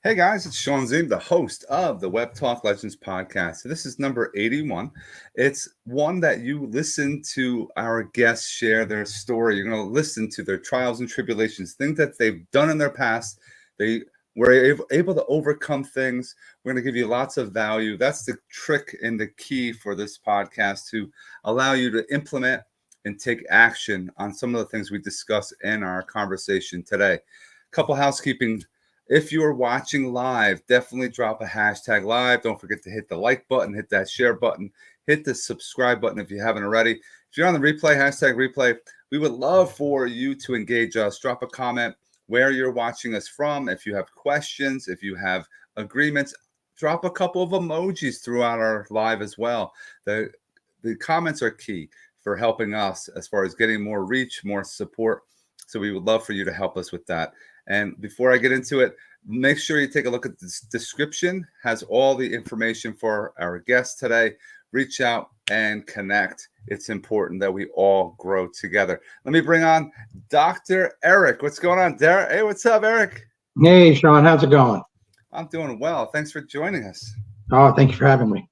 Hey guys, it's Shawn Ziem, the host of the Webtalk Legends Podcast. So this is number 81. It's one that you listen to our guests share their story. You're going to listen to their trials and tribulations, things that they've done in their past. They were able to overcome things. We're going to give you lots of value. That's the trick and the key for this podcast, to allow you to implement and take action on some of the things we discuss in our conversation today. A couple housekeeping. If you're watching live, definitely drop a hashtag live. Don't forget to hit the like button, hit that share button, hit the subscribe button if you haven't already. If you're on the replay, hashtag replay, we would love for you to engage us. Drop a comment where you're watching us from. If you have questions, if you have agreements, drop a couple of emojis throughout our live as well. The comments are key for helping us as far as getting more reach, more support. So we would love for you to help us with that. And before I get into it, make sure you take a look at this description. Has all the information for our guest today. Reach out and connect. It's important that we all grow together. Let me bring on Dr. Eric. What's going on, Derek? Hey, what's up, Eric? Hey, Shawn. How's it going? I'm doing well. Thanks for joining us. Oh, thank you for having me.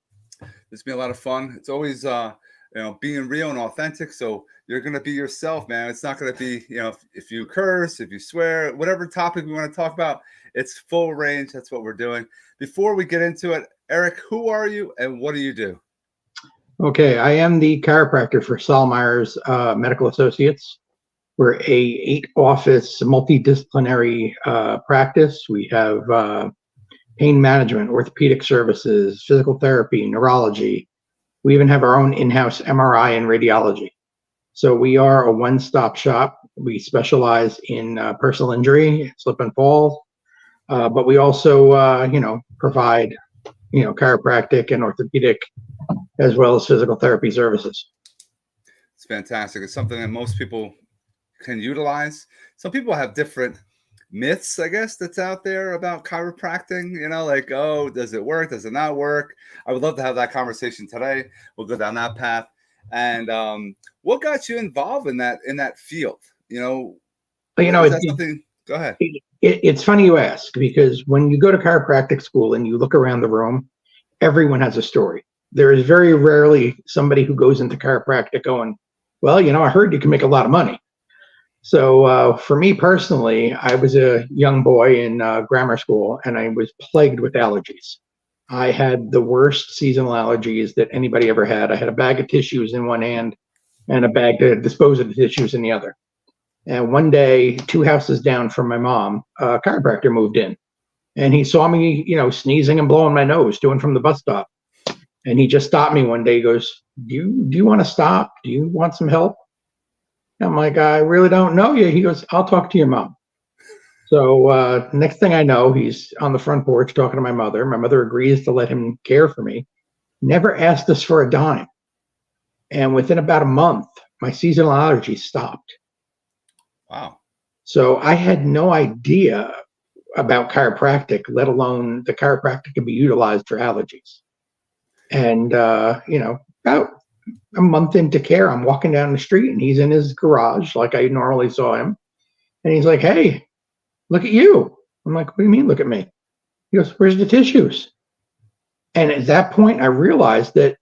It's been a lot of fun. It's always being real and authentic. So you're going to be yourself, man. It's not going to be, if you curse, if you swear, whatever topic we want to talk about, it's full range. That's what we're doing. Before we get into it, Eric, who are you and what do you do? Okay, I am the chiropractor for Sall Myers Medical Associates. We're a 8-office multidisciplinary practice. We have pain management, orthopedic services, physical therapy, neurology. We even have our own in-house MRI and radiology. So we are a one-stop shop. We specialize in personal injury, slip and fall, but we also, provide, chiropractic and orthopedic, as well as physical therapy services. It's fantastic. It's something that most people can utilize. Some people have different myths, I guess, that's out there about chiropractic, like, oh, does it work? Does it not work? I would love to have that conversation today. We'll go down that path. And what got you involved in that field? Go ahead. It's funny you ask, because when you go to chiropractic school and you look around the room, everyone has a story. There is very rarely somebody who goes into chiropractic going, well, I heard you can make a lot of money. So for me personally, I was a young boy in grammar school, and I was plagued with allergies. I had the worst seasonal allergies that anybody ever had. I had a bag of tissues in one hand and a bag to dispose of the tissues in the other. And one day, 2 houses down from my mom, a chiropractor moved in, and he saw me, sneezing and blowing my nose, doing from the bus stop. And he just stopped me one day. He goes, do you want to stop? Do you want some help? I'm like, I really don't know you. He goes, I'll talk to your mom. So next thing I know, he's on the front porch talking to my mother. My mother agrees to let him care for me. Never asked us for a dime. And within about a month, my seasonal allergies stopped. Wow. So I had no idea about chiropractic, let alone the chiropractic can be utilized for allergies. And, about a month into care, I'm walking down the street and he's in his garage like I normally saw him. And he's like, hey, look at you. I'm like, what do you mean, look at me? He goes, where's the tissues? And at that point, I realized that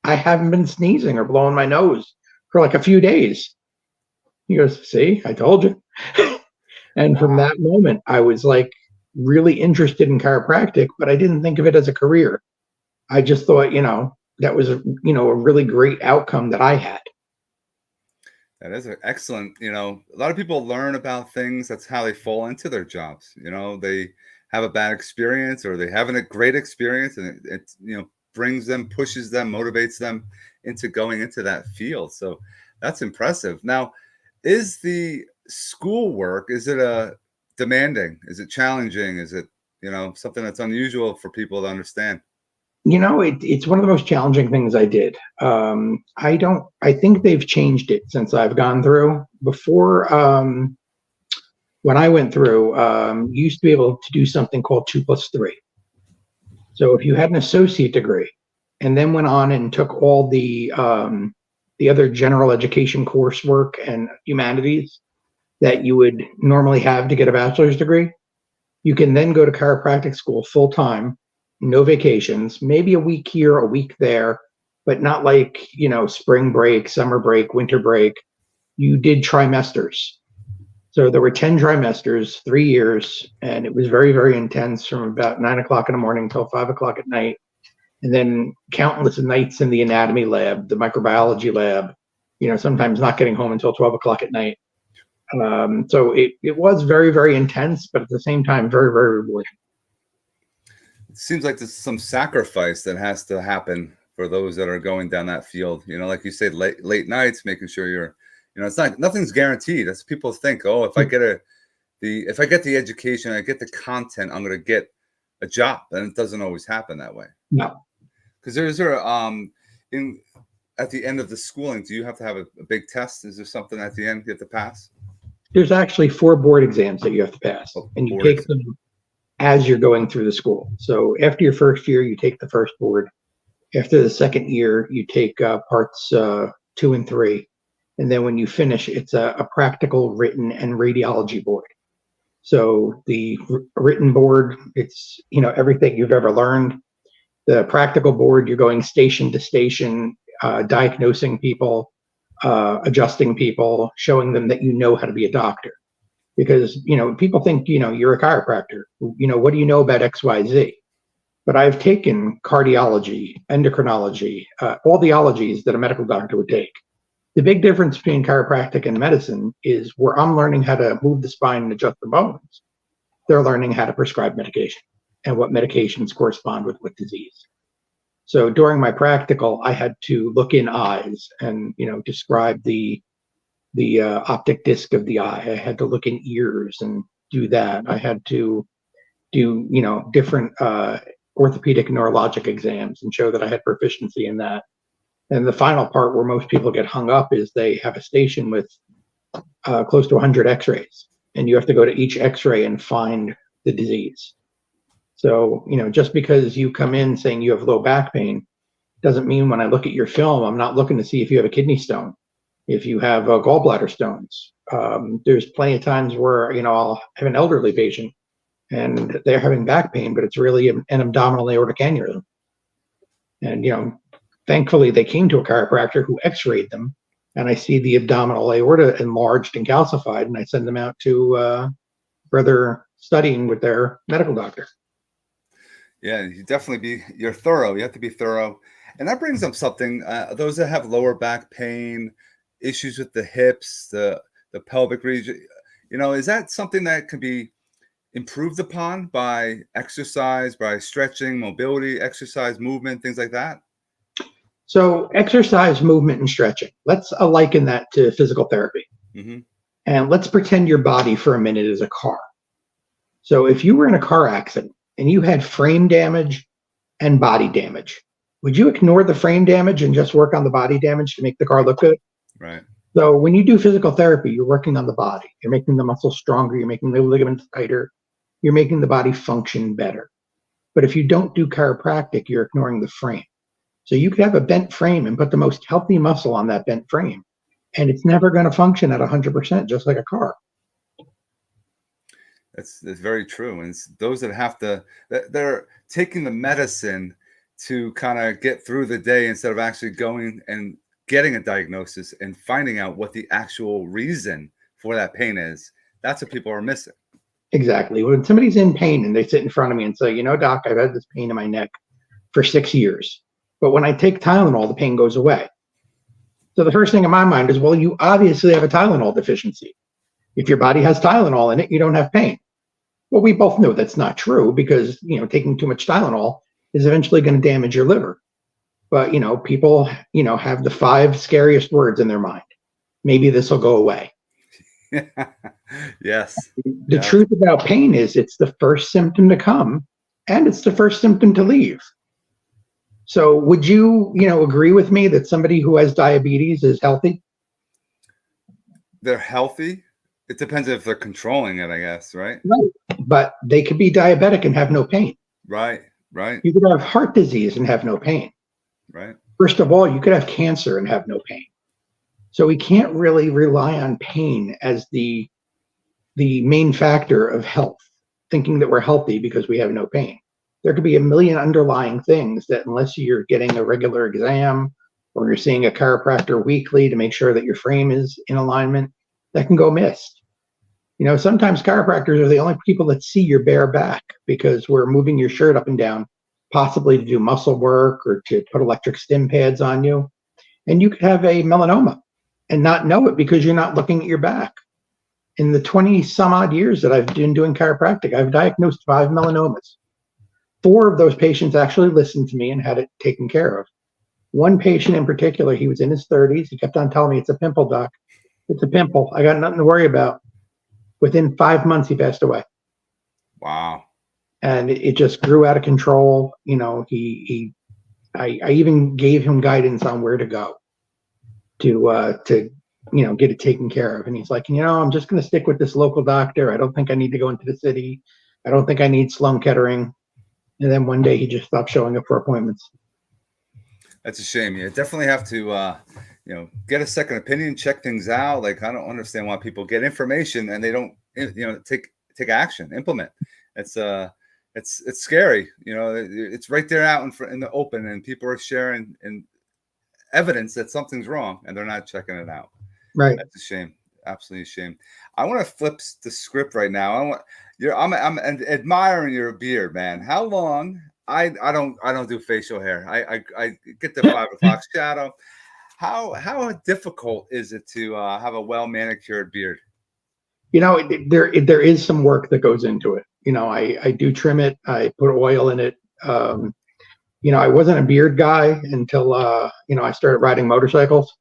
I haven't been sneezing or blowing my nose for like a few days. He goes, see, I told you. And from that moment, I was like really interested in chiropractic, but I didn't think of it as a career. I just thought, that was, a really great outcome that I had. That is excellent. A lot of people learn about things. That's how they fall into their jobs. They have a bad experience or they have a great experience, and it brings them, pushes them, motivates them into going into that field. So that's impressive. Now, is the schoolwork, is it demanding? Is it challenging? Is it, something that's unusual for people to understand? It's one of the most challenging things I did. I think they've changed it since I've gone through. Before, when I went through, you used to be able to do something called 2+3. So if you had an associate degree and then went on and took all the other general education coursework and humanities that you would normally have to get a bachelor's degree, You can then go to chiropractic school full time, no vacations, maybe a week here, a week there, but not like, spring break, summer break, winter break. You did trimesters. So there were 10 trimesters, 3 years, and it was very, very intense from about 9 o'clock in the morning till 5 o'clock at night. And then countless nights in the anatomy lab, the microbiology lab, sometimes not getting home until 12 o'clock at night. So it was very, very intense, but at the same time, very, very rewarding. It seems like there's some sacrifice that has to happen for those that are going down that field. Like you said, late nights, making sure you're, it's not, nothing's guaranteed. That's people think, oh, if I get the education, I get the content, I'm going to get a job. And it doesn't always happen that way. No. Because at the end of the schooling, do you have to have a big test? Is there something at the end you have to pass? There's actually 4 board exams that you have to pass, and you take them as you're going through the school. So after your first year, you take the first board. After the second year, you take parts 2 and 3. And then when you finish, it's a practical, written, and radiology board. So the written board, it's, everything you've ever learned. The practical board, you're going station to station, diagnosing people, adjusting people, showing them that you know how to be a doctor. Because, people think, you're a chiropractor. What do you know about X, Y, Z? But I've taken cardiology, endocrinology, all the ologies that a medical doctor would take. The big difference between chiropractic and medicine is where I'm learning how to move the spine and adjust the bones, they're learning how to prescribe medication and what medications correspond with what disease. So during my practical, I had to look in eyes and, describe the optic disc of the eye. I had to look in ears and do that. I had to do, different orthopedic and neurologic exams and show that I had proficiency in that. And the final part where most people get hung up is they have a station with close to 100 x-rays, and you have to go to each x-ray and find the disease. So, just because you come in saying you have low back pain doesn't mean when I look at your film, I'm not looking to see if you have a kidney stone, if you have gallbladder stones. There's plenty of times where, I'll have an elderly patient and they're having back pain, but it's really an abdominal aortic aneurysm. And, thankfully, they came to a chiropractor who x-rayed them, and I see the abdominal aorta enlarged and calcified, and I send them out to further studying with their medical doctor. Yeah, you're thorough. You have to be thorough. And that brings up something, those that have lower back pain, issues with the hips, the pelvic region, is that something that can be improved upon by exercise, by stretching, mobility, exercise, movement, things like that? So exercise, movement, and stretching. Let's liken that to physical therapy. Mm-hmm. And let's pretend your body for a minute is a car. So if you were in a car accident and you had frame damage and body damage, would you ignore the frame damage and just work on the body damage to make the car look good? Right. So when you do physical therapy, you're working on the body. You're making the muscles stronger. You're making the ligaments tighter. You're making the body function better. But if you don't do chiropractic, you're ignoring the frame. So you could have a bent frame and put the most healthy muscle on that bent frame, and it's never going to function at 100%, just like a car. That's very true. And it's those that they're taking the medicine to kind of get through the day instead of actually going and getting a diagnosis and finding out what the actual reason for that pain is. That's what people are missing. Exactly. When somebody's in pain and they sit in front of me and say, doc, I've had this pain in my neck for 6 years. But when I take Tylenol, the pain goes away. So the first thing in my mind is, well, you obviously have a Tylenol deficiency. If your body has Tylenol in it, you don't have pain. Well, we both know that's not true because, taking too much Tylenol is eventually going to damage your liver. But, people, have the 5 scariest words in their mind. Maybe this will go away. Yes. The truth about pain is it's the first symptom to come and it's the first symptom to leave. So would you, agree with me that somebody who has diabetes is healthy? They're healthy. It depends if they're controlling it, I guess, right? Right. But they could be diabetic and have no pain. Right. You could have heart disease and have no pain. Right. First of all, you could have cancer and have no pain. So we can't really rely on pain as the main factor of health. thinking that we're healthy because we have no pain. There could be a million underlying things that unless you're getting a regular exam or you're seeing a chiropractor weekly to make sure that your frame is in alignment, that can go missed. Sometimes chiropractors are the only people that see your bare back because we're moving your shirt up and down, possibly to do muscle work or to put electric stim pads on you. And you could have a melanoma and not know it because you're not looking at your back. In the 20 some odd years that I've been doing chiropractic, I've diagnosed 5 melanomas. 4 of those patients actually listened to me and had it taken care of. One patient in particular, he was in his 30s. He kept on telling me, "It's a pimple, doc. It's a pimple. I got nothing to worry about." Within 5 months, he passed away. Wow. And it just grew out of control. I even gave him guidance on where to go to get it taken care of. And he's like, I'm just going to stick with this local doctor. I don't think I need to go into the city. I don't think I need Sloan Kettering. And then one day he just stopped showing up for appointments. That's a shame. You definitely have to, get a second opinion, check things out. Like, I don't understand why people get information and they don't, take action, implement. It's scary. It's right there out in the open, and people are sharing evidence that something's wrong and they're not checking it out. Right. That's a shame. Absolutely a shame. I want to flip the script right now. I'm admiring your beard, man. How long? I don't do facial hair. I get the 5 o'clock shadow. How difficult is it to have a well manicured beard? There is some work that goes into it. I do trim it. I put oil in it. I wasn't a beard guy until I started riding motorcycles,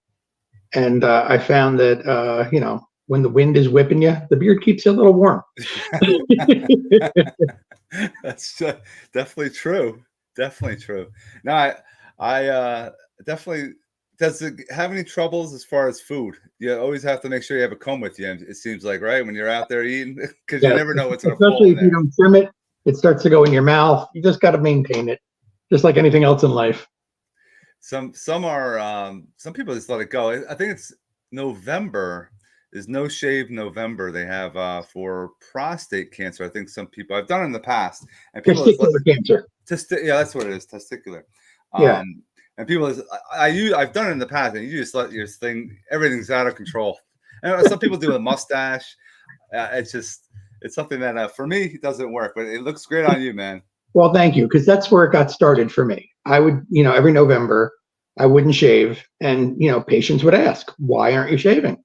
and I found that when the wind is whipping you, the beard keeps you a little warm. That's definitely true. Definitely true. Now, I definitely. Does it have any troubles as far as food? You always have to make sure you have a comb with you. It seems like, right, when you're out there eating, because you never know what's going to fall. Especially if you don't trim it, it starts to go in your mouth. You just got to maintain it, just like anything else in life. Some people just let it go. I think it's November is No Shave November. They have for prostate cancer. I think some people, I've done it in the past, and people testicular cancer. Yeah, that's what it is, testicular. Yeah. And people, I've done it in the past, and you just let your thing, everything's out of control. And some people do a mustache. It's something that for me it doesn't work, but it looks great on you, man. Well, thank you, because that's where it got started for me. I would, every November, I wouldn't shave, and patients would ask, "Why aren't you shaving?"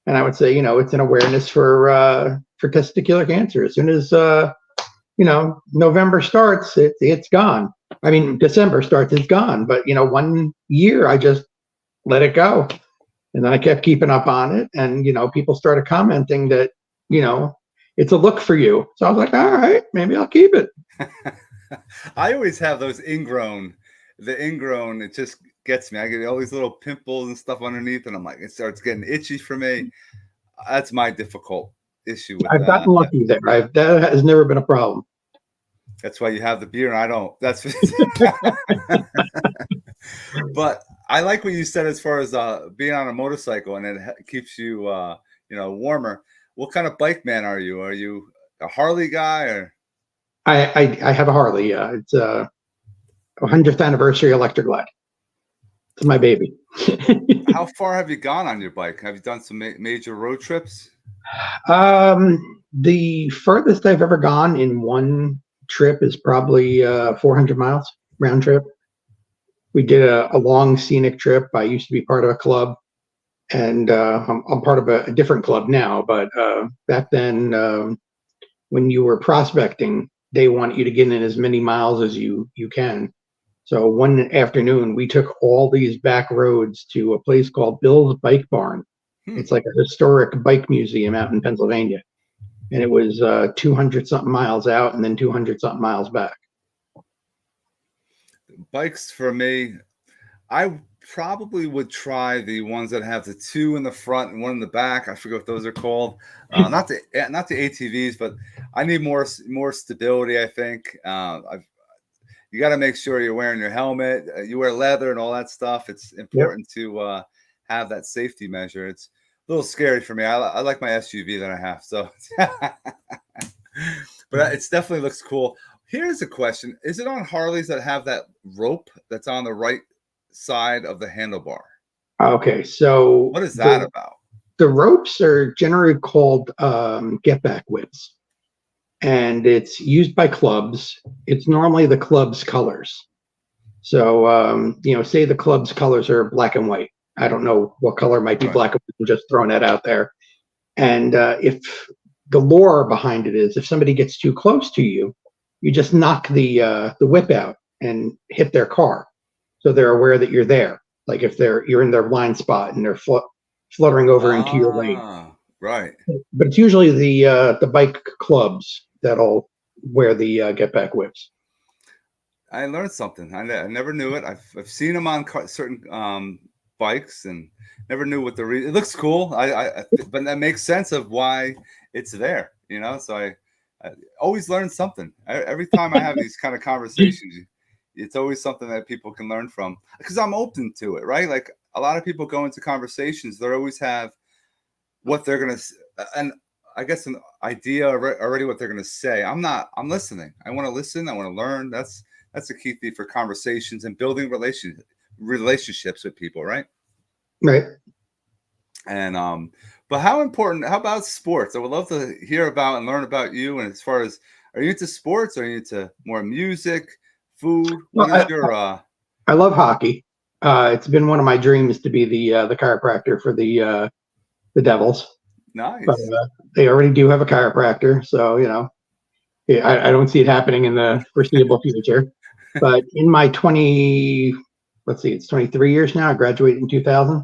And I would say, it's an awareness for testicular cancer. As soon as November starts, it's gone. I mean, December starts, it's gone. But 1 year I just let it go, and then I kept keeping up on it, and people started commenting that it's a look for you. So I was like, all right, maybe I'll keep it. I always have those ingrown. It just gets me. I get all these little pimples and stuff underneath, and I'm like, it starts getting itchy for me. That's my difficult issue with I've gotten lucky there. That has never been a problem. That's why you have the beer and I don't. That's but I like what you said as far as being on a motorcycle, and it keeps you warmer. What kind of bike man are you? Are you a Harley guy or? I have a Harley. It's a 100th anniversary electric glide. It's my baby. How far have you gone on your bike? Have you done some major road trips? The furthest I've ever gone in one trip is probably 400 miles round trip. We did a long scenic trip. I used to be part of a club, and I'm part of a different club now. But back then, when you were prospecting, they want you to get in as many miles as you can. So one afternoon, we took all these back roads to a place called Bill's Bike Barn. It's like a historic bike museum out in Pennsylvania. And it was 200 something miles out and then 200 something miles back. Bikes for me, I probably would try the ones that have the 2 in the front and 1 in the back. I forget what those are called. Not the ATVs, but I need more stability, I think. You got to make sure you're wearing your helmet. You wear leather and all that stuff. It's important to have that safety measure. It's a little scary for me. I like my SUV that I have. So, But it's definitely looks cool. Here's a question. Is it on Harleys that have that rope that's on the right side of the handlebar? Okay, so What is that about? the ropes are generally called get back whips, and it's used by clubs. It's normally the club's colors. So, say the club's colors are black and white. I don't know what color might be Right. black and white. I'm just throwing that out there. And if the lore behind it is, if somebody gets too close to you, you just knock the whip out and hit their car, so they're aware that you're there. Like if you're in their blind spot and they're fluttering over into your lane. Right. But it's usually the bike clubs that'll wear the get back whips. I learned something. I never knew it. I've seen them on certain bikes and never knew what the reason. It looks cool. But that makes sense of why it's there. So I always learn something. Every time I have these kind of conversations, it's always something that people can learn from, because I'm open to it, right? Like a lot of people go into conversations, they always have what they're going to, and I guess an idea already what they're going to say. I'm listening. I want to listen. I want to learn. That's the key thing for conversations and building relationships with people, right? Right. And but how about sports? I would love to hear about and learn about you. And as far as, are you into sports? Are you into more music, food? I love hockey. It's been one of my dreams to be the chiropractor for the Devils. Nice. But they already do have a chiropractor, so I don't see it happening in the foreseeable future. But in my it's 23 years now. I graduated in 2000.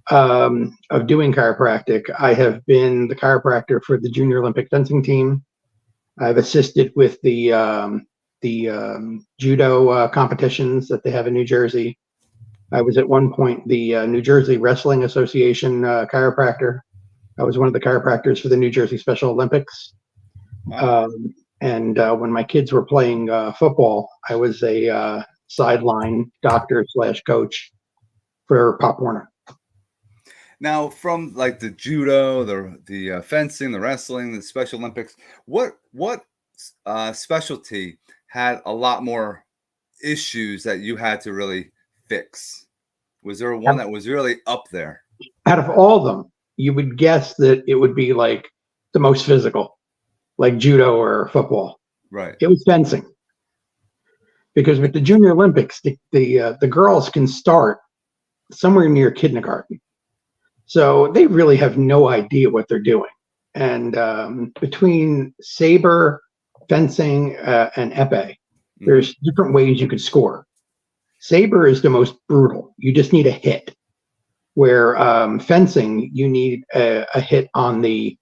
Of doing chiropractic, I have been the chiropractor for the Junior Olympic fencing team. I've assisted with the judo competitions that they have in New Jersey. I was at one point the New Jersey Wrestling Association chiropractor. I was one of the chiropractors for the New Jersey Special Olympics. Wow. And when my kids were playing football, I was a sideline doctor / coach for Pop Warner. Now, from like the judo, the fencing, the wrestling, the Special Olympics, what specialty had a lot more issues that you had to really fix? Was there one that was really up there? Out of all of them, you would guess that it would be like the most physical, like judo or football. Right. It was fencing. Because with the Junior Olympics, the girls can start somewhere near kindergarten. So they really have no idea what they're doing. And between saber, fencing, and epee, there's different ways you could score. Saber is the most brutal. You just need a hit. Where fencing, you need a hit on the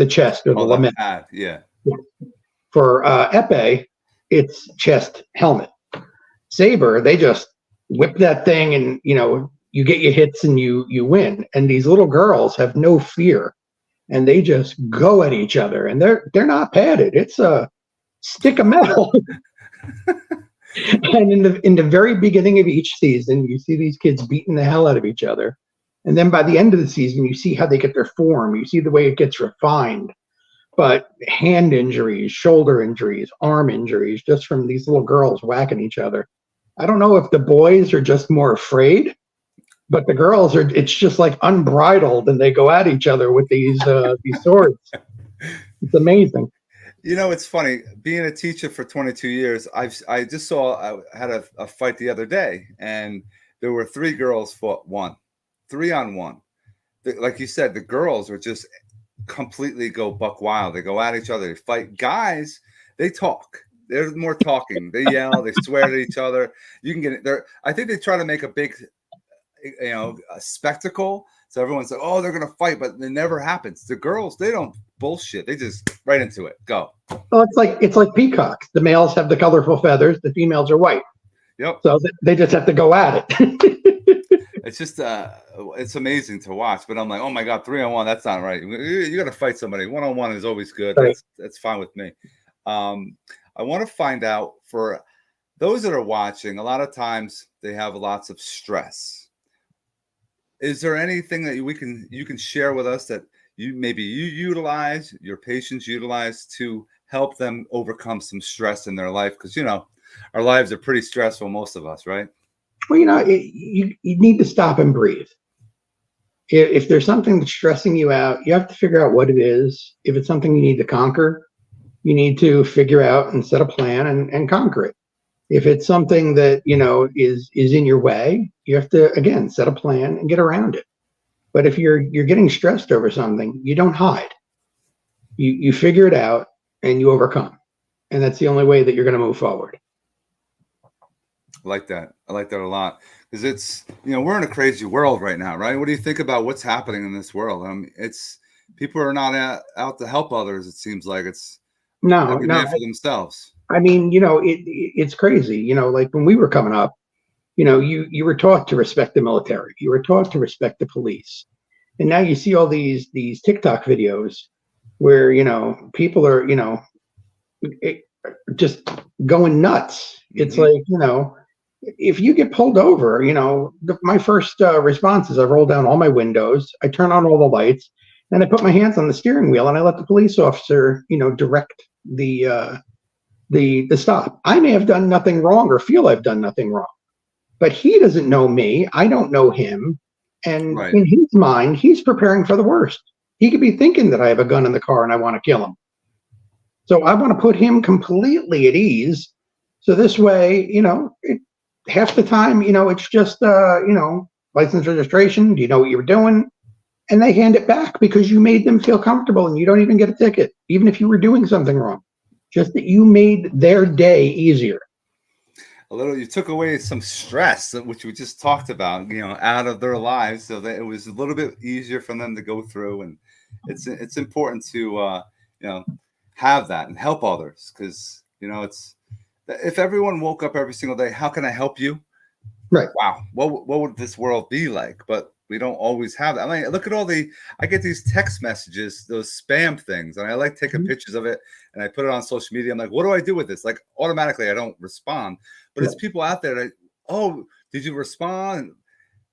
chest or the lament. Yeah. For epee, it's chest, helmet. Saber, they just whip that thing and you get your hits and you win. And these little girls have no fear, and they just go at each other, and they're not padded. It's a stick of metal. And in the very beginning of each season, you see these kids beating the hell out of each other. And then by the end of the season, you see how they get their form. You see the way it gets refined. But hand injuries, shoulder injuries, arm injuries, just from these little girls whacking each other. I don't know if the boys are just more afraid, but the girls it's just like unbridled, and they go at each other with these swords. It's amazing. It's funny, being a teacher for 22 years. I had a fight the other day, and there were 3 girls fought 3-on-1. Like you said, the girls are just completely go buck wild. They go at each other. They fight. Guys, they talk. They're more talking. They yell. They swear at each other. You can get it there. I think they try to make a big, a spectacle. So everyone's like, "Oh, they're gonna fight," but it never happens. The girls, they don't bullshit. They just right into it. Go. Well, it's like peacocks. The males have the colorful feathers. The females are white. Yep. So they just have to go at it. It's just it's amazing to watch. But I'm like, oh my god, 3-on-1. That's not right. You got to fight somebody. 1-on-1 is always good. Right. That's fine with me. I want to find out, for those that are watching, a lot of times they have lots of stress. Is there anything that you can share with us that you utilize, your patients utilize to help them overcome some stress in their life, because our lives are pretty stressful, most of us, right? Well, you need to stop and breathe. If there's something that's stressing you out, you have to figure out what it is. If it's something you need to conquer, you need to figure out and set a plan and conquer it. If it's something that is in your way, you have to, again, set a plan and get around it. But if you're getting stressed over something, you don't hide. You figure it out and you overcome, and that's the only way that you're going to move forward. I like that a lot, because it's we're in a crazy world right now, right? What do you think about what's happening in this world? It's people are not out to help others. It seems like it's no for themselves. I mean, it's crazy. Like when we were coming up, you were taught to respect the military, you were taught to respect the police, and now you see all these TikTok videos where people are just going nuts. It's like if you get pulled over, my first response is I roll down all my windows, I turn on all the lights, and I put my hands on the steering wheel, and I let the police officer direct the stop. I may have done nothing wrong or feel I've done nothing wrong, but he doesn't know me, I don't know him, and in his mind he's preparing for the worst. He could be thinking that I have a gun in the car and I want to kill him. So I want to put him completely at ease. So this way, half the time, it's just, license, registration. Do you know what you were doing? And they hand it back because you made them feel comfortable, and you don't even get a ticket, even if you were doing something wrong. Just that you made their day easier. You took away some stress, which we just talked about, out of their lives, so that it was a little bit easier for them to go through. And it's important to, have that and help others, because it's, if everyone woke up every single day, how can I help you? Right. Wow. What would this world be like? But we don't always have that. I mean, look at I get these text messages, those spam things, and I like taking pictures of it and I put it on social media. I'm like, what do I do with this? Like, automatically I don't respond, but it's people out there that, oh, did you respond?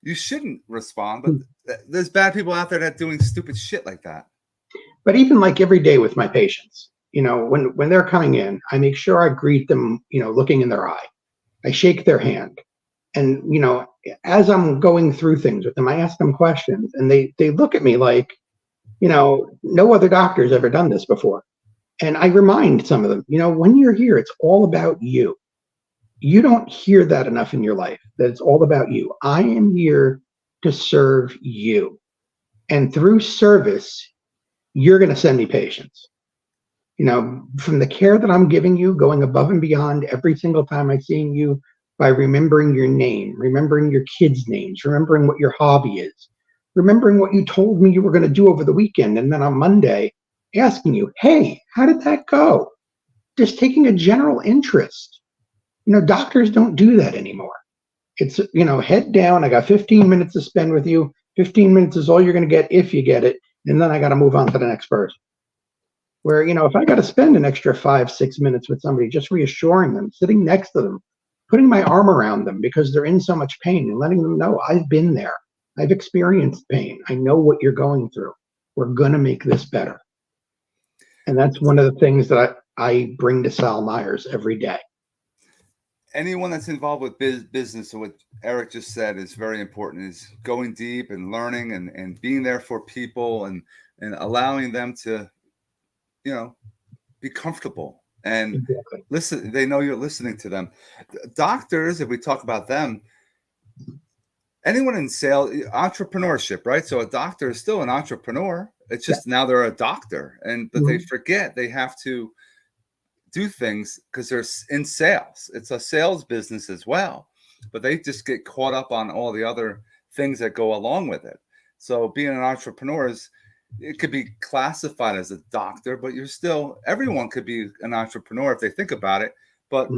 You shouldn't respond, but there's bad people out there that doing stupid shit like that. But even like every day with my patients, when they're coming in, I make sure I greet them, looking in their eye. I shake their hand. And, as I'm going through things with them, I ask them questions, and they look at me like, no other doctor's ever done this before. And I remind some of them, when you're here, it's all about you. You don't hear that enough in your life, that it's all about you. I am here to serve you. And through service, you're going to send me patients. From the care that I'm giving you, going above and beyond every single time I'm seeing you, by remembering your name, remembering your kids' names, remembering what your hobby is, remembering what you told me you were going to do over the weekend, and then on Monday, asking you, hey, how did that go? Just taking a general interest. Doctors don't do that anymore. It's, head down, I got 15 minutes to spend with you. 15 minutes is all you're going to get if you get it, and then I got to move on to the next person. Where, if I got to spend an extra 5-6 minutes with somebody, just reassuring them, sitting next to them, putting my arm around them because they're in so much pain, and letting them know I've been there. I've experienced pain. I know what you're going through. We're going to make this better. And that's one of the things that I bring to Sall Myers every day. Anyone that's involved with business, or what Eric just said, is very important, is going deep and learning and being there for people and allowing them to, be comfortable. And listen, they know you're listening to them. Doctors, if we talk about them, anyone in sales, entrepreneurship, right? So a doctor is still an entrepreneur. It's just now they're a doctor, but they forget they have to do things because they're in sales. It's a sales business as well, but they just get caught up on all the other things that go along with it. So being an entrepreneur it could be classified as a doctor, but everyone could be an entrepreneur if they think about it, but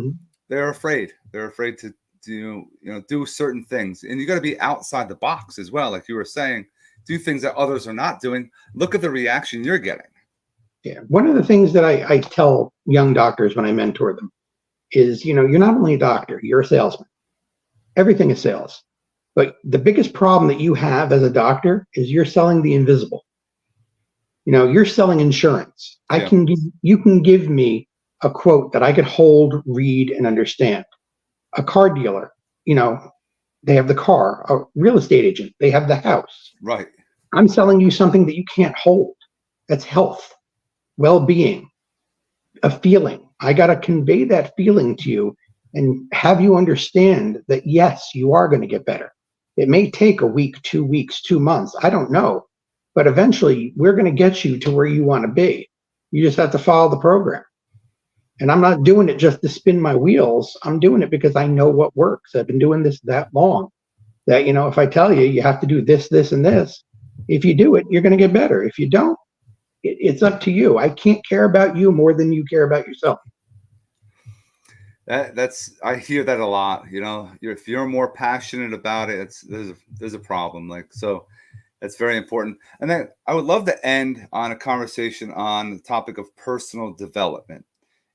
they're afraid. They're afraid to do certain things. And you got to be outside the box as well. Like you were saying, do things that others are not doing. Look at the reaction you're getting. Yeah. One of the things that I tell young doctors when I mentor them is, you're not only a doctor, you're a salesman. Everything is sales. But the biggest problem that you have as a doctor is you're selling the invisible. You're selling insurance. Yeah. You can give me a quote that I could hold, read, and understand. A car dealer, they have the car. A real estate agent, they have the house. Right. I'm selling you something that you can't hold. That's health, well-being, a feeling. I got to convey that feeling to you and have you understand that, yes, you are going to get better. It may take a week, 2 weeks, 2 months. I don't know. But eventually, we're going to get you to where you want to be. You just have to follow the program. And I'm not doing it just to spin my wheels. I'm doing it because I know what works. I've been doing this that long that, if I tell you, you have to do this, this, and this, if you do it, you're going to get better. If you don't, it's up to you. I can't care about you more than you care about yourself. I hear that a lot. If you're more passionate about it, there's a problem. So that's very important. And then I would love to end on a conversation on the topic of personal development.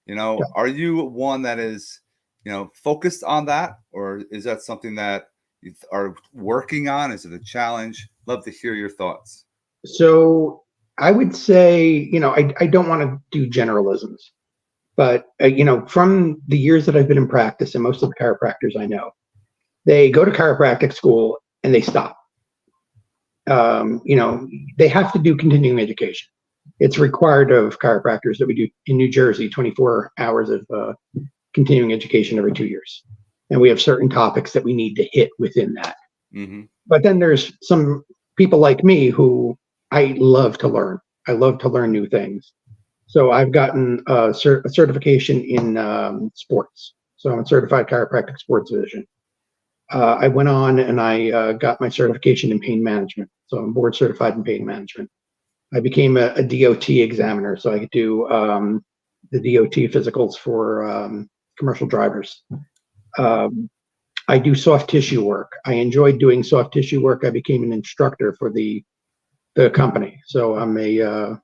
Yeah. Are you one that is, focused on that, or is that something that you are working on? Is it a challenge? Love to hear your thoughts. So I would say, I don't want to do generalisms, but, from the years that I've been in practice and most of the chiropractors I know, they go to chiropractic school and they stop. They have to do continuing education. It's required of chiropractors that we do in New Jersey, 24 hours of continuing education every 2 years. And we have certain topics that we need to hit within that. Mm-hmm. But then there's some people like me who I love to learn. I love to learn new things. So I've gotten a certification in sports. So I'm a certified chiropractic sports physician. I went on and I got my certification in pain management. So I'm board certified in pain management. I became a DOT examiner, so I could do the DOT physicals for commercial drivers. I do soft tissue work. I enjoyed doing soft tissue work. I became an instructor for the company. So I'm a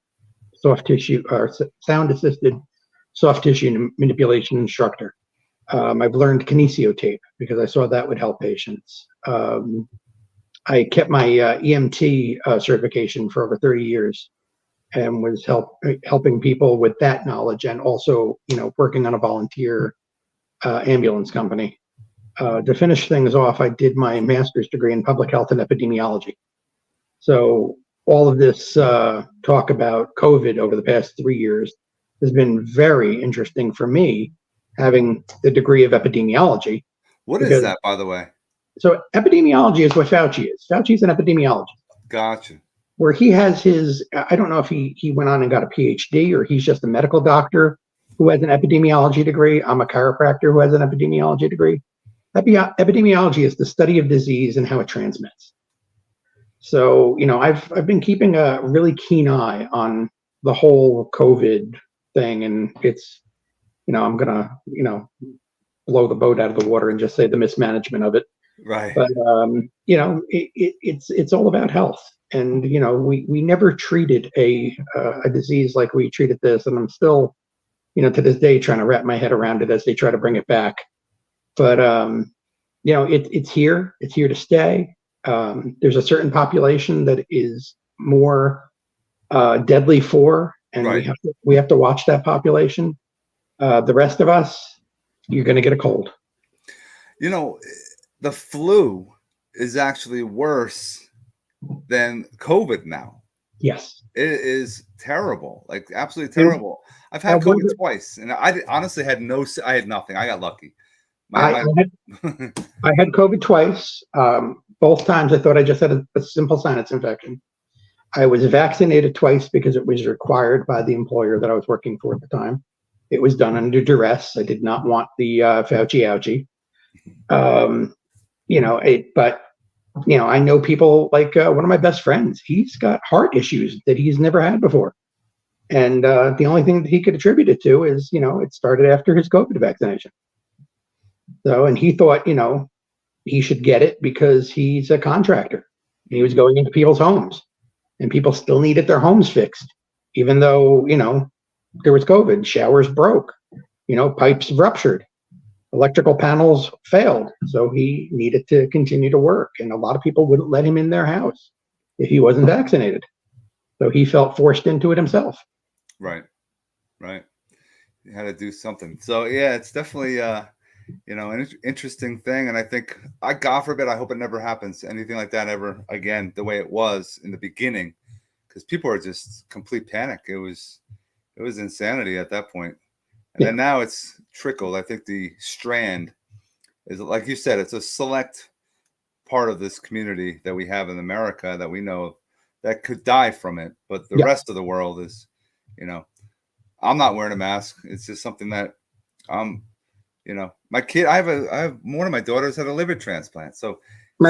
soft tissue or sound assisted soft tissue manipulation instructor. I've learned kinesio tape because I saw that would help patients. I kept my EMT certification for over 30 years and was helping people with that knowledge, and also, working on a volunteer ambulance company. To finish things off, I did my master's degree in public health and epidemiology. So all of this talk about COVID over the past 3 years has been very interesting for me, having the degree of epidemiology. What is that, by the way? So epidemiology is what Fauci is. Fauci's an epidemiologist. Gotcha. Where he has his, I don't know if he went on and got a PhD or he's just a medical doctor who has an epidemiology degree. I'm a chiropractor who has an epidemiology degree. Epidemiology is the study of disease and how it transmits. So, I've been keeping a really keen eye on the whole COVID thing, and it's, I'm gonna, blow the boat out of the water and just say the mismanagement of it. Right. But it's all about health, and we never treated a disease like we treated this, and I'm still, to this day trying to wrap my head around it as they try to bring it back. But it's here to stay. There's a certain population that is more deadly for, and right. we have to watch that population. The rest of us, you're going to get a cold. The flu is actually worse than COVID now. Yes. It is terrible, like absolutely terrible. I've had COVID twice, and I honestly had nothing. I got lucky. I had COVID twice. Both times I thought I just had a simple sinus infection. I was vaccinated twice because it was required by the employer that I was working for at the time. It was done under duress. I did not want the Fauci ouchie. But I know people like one of my best friends. He's got heart issues that he's never had before. And the only thing that he could attribute it to is, it started after his COVID vaccination. So, and he thought, he should get it because he's a contractor. He was going into people's homes, and people still needed their homes fixed, even though, there was COVID. Showers broke, pipes ruptured, electrical panels failed. So he needed to continue to work. And a lot of people wouldn't let him in their house if he wasn't vaccinated. So he felt forced into it himself. Right. You had to do something. So yeah, it's definitely an interesting thing. And I think, God forbid, I hope it never happens, anything like that ever again, the way it was in the beginning, because people are just complete panic. It was insanity at that point. And then now it's trickled. I think the strand is, like you said, it's a select part of this community that we have in America that we know that could die from it. But the rest of the world is, I'm not wearing a mask. It's just something that my kid, I have one of my daughters had a liver transplant. So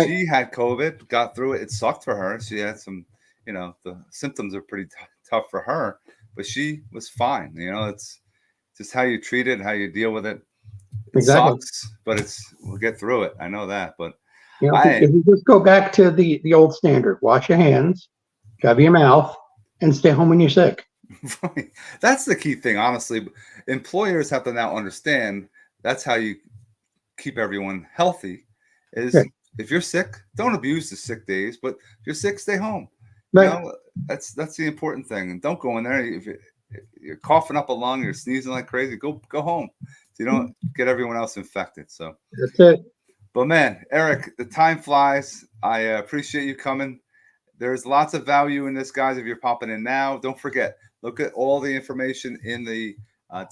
she had COVID, got through it. It sucked for her. She had some, the symptoms are pretty tough for her, but she was fine. It's just how you treat it, how you deal with it. It sucks, but we'll get through it. I know that, but if you just go back to the old standard, wash your hands, cover your mouth, and stay home when you're sick. Right. That's the key thing, honestly. Employers have to now understand that's how you keep everyone healthy. Is if you're sick, don't abuse the sick days, but if you're sick, stay home. Right. That's the important thing. And don't go in there. If you're coughing up a lung, you're sneezing like crazy, go home. So you don't get everyone else infected. So that's it. But man, Eric, the time flies. I appreciate you coming. There's lots of value in this, guys. If you're popping in now, don't forget, look at all the information in the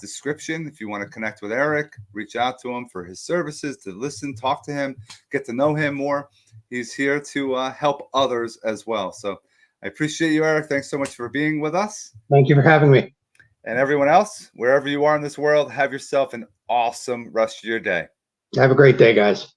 description. If you want to connect with Eric, reach out to him for his services, to listen, talk to him, get to know him more. He's here to help others as well. So I appreciate you, Eric. Thanks so much for being with us. Thank you for having me. And everyone else, wherever you are in this world, have yourself an awesome rest of your day. Have a great day, guys.